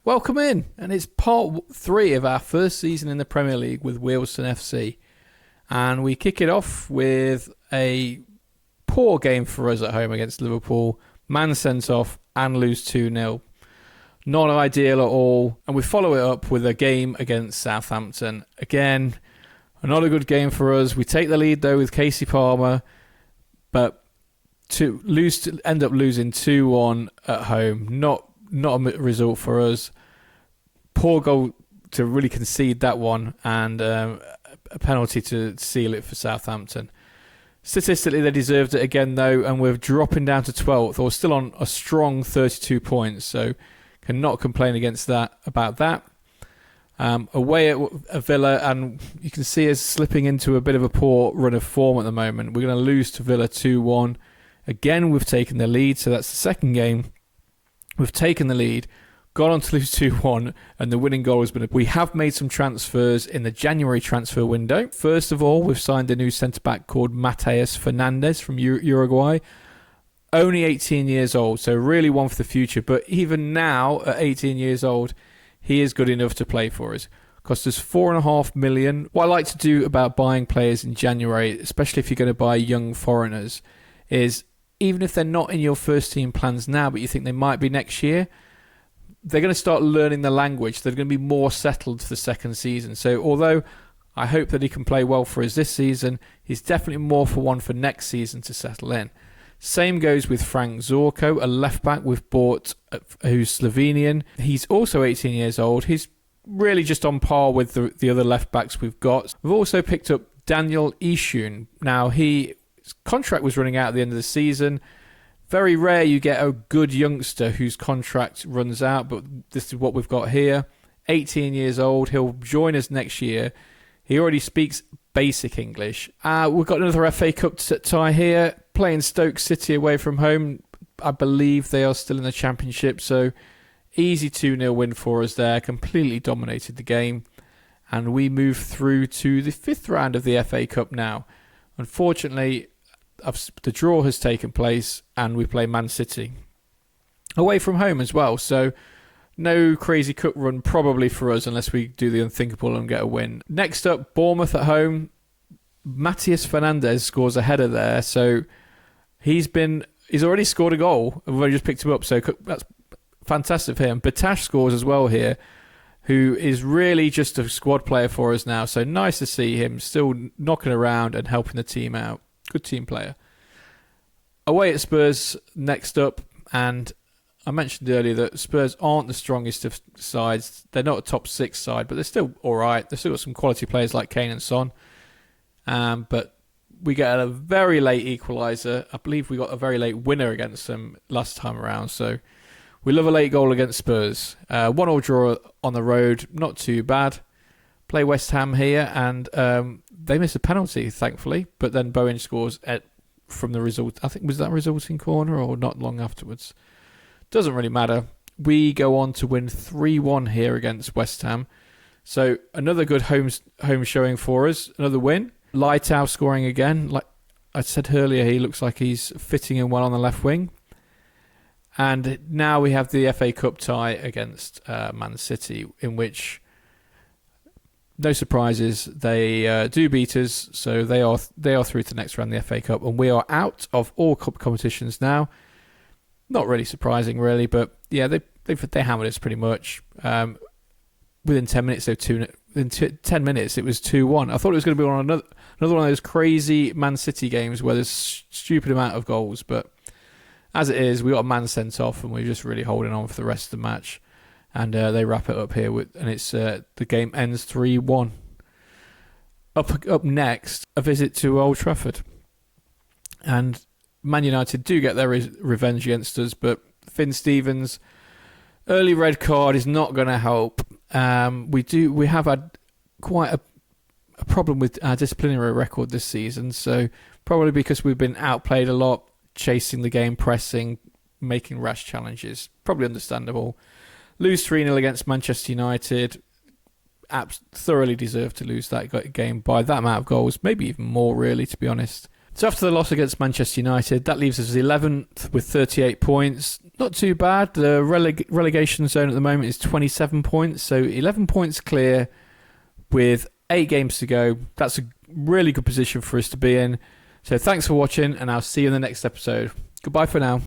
Welcome in, and it's part 3 of our first season in the Premier League with Wealdstone FC. And we kick it off with a poor game for us at home against Liverpool. Man sent off and lose 2-0. Not ideal at all. And we follow it up with a game against Southampton. Again, not a good game for us. We take the lead though with Casey Palmer, but to end up losing 2-1 at home. Not a result for us. Poor goal to really concede that one, and a penalty to seal it for Southampton. Statistically, they deserved it again, though, and we're dropping down to 12th, or still on a strong 32 points, so cannot complain about that. Away at Villa, and you can see us slipping into a bit of a poor run of form at the moment. We're going to lose to Villa 2-1. Again, we've taken the lead, so that's the second game. We've taken the lead, gone on to lose 2-1, and the winning goal has been... We have made some transfers in the January transfer window. First of all, we've signed a new centre-back called Matheus Fernandes from Uruguay. Only 18 years old, so really one for the future. But even now, at 18 years old, he is good enough to play for us. Cost us $4.5 million. What I like to do about buying players in January, especially if you're going to buy young foreigners, is... even if they're not in your first team plans now, but you think they might be next year, they're going to start learning the language. They're going to be more settled for the second season. So although I hope that he can play well for us this season, he's definitely more for one for next season to settle in. Same goes with Frank Zorko, a left-back we've bought who's Slovenian. He's also 18 years old. He's really just on par with the other left-backs we've got. We've also picked up Daniel Ishun. Now, his contract was running out at the end of the season. Very rare you get a good youngster whose contract runs out, but this is what we've got here. 18 years old. He'll join us next year. He already speaks basic English. We've got another FA Cup tie here, playing Stoke City away from home. I believe they are still in the Championship, so easy 2-0 win for us there. Completely dominated the game. And we move through to the 5th round of the FA Cup now. Unfortunately, the draw has taken place and we play Man City away from home as well. So no crazy cup run probably for us unless we do the unthinkable and get a win. Next up, Bournemouth at home. Matheus Fernandes scores a header there. So he's already scored a goal and we've only just picked him up. So that's fantastic for him. Batash scores as well here, who is really just a squad player for us now. So nice to see him still knocking around and helping the team out. Good team player. Away at Spurs next up, and I mentioned earlier that Spurs aren't the strongest of sides. They're not a top 6 side, but they're still all right. They've still got some quality players like Kane and Son. But we get a very late equaliser. I believe we got a very late winner against them last time around. So we love a late goal against Spurs. 1-1 draw on the road, not too bad. Play West Ham here, and they miss a penalty, thankfully. But then Bowen scores from the result. I think, was that a resulting corner or not long afterwards? Doesn't really matter. We go on to win 3-1 here against West Ham. So another good home showing for us. Another win. Lighthow scoring again. Like I said earlier, he looks like he's fitting in well on the left wing. And now we have the FA Cup tie against Man City, in which... no surprises. They do beat us, so they are through to the next round of the FA Cup, and we are out of all cup competitions now. Not really surprising, really, but yeah, they hammered us pretty much. Within 10 minutes, within 10 minutes, it was 2-1. I thought it was going to be on another one of those crazy Man City games where there's stupid amount of goals, but as it is, we got a man sent off, and we're just really holding on for the rest of the match. And they wrap it up here, and it's the game ends 3-1. Up next, a visit to Old Trafford. And Man United do get their revenge against us, but Finn Stevens' early red card is not going to help. We have had quite a problem with our disciplinary record this season, so probably because we've been outplayed a lot, chasing the game, pressing, making rash challenges. Probably understandable. Lose 3-0 against Manchester United. Thoroughly deserved to lose that game by that amount of goals. Maybe even more, really, to be honest. So after the loss against Manchester United, that leaves us 11th with 38 points. Not too bad. The relegation zone at the moment is 27 points, so 11 points clear with 8 games to go. That's a really good position for us to be in. So thanks for watching, and I'll see you in the next episode. Goodbye for now.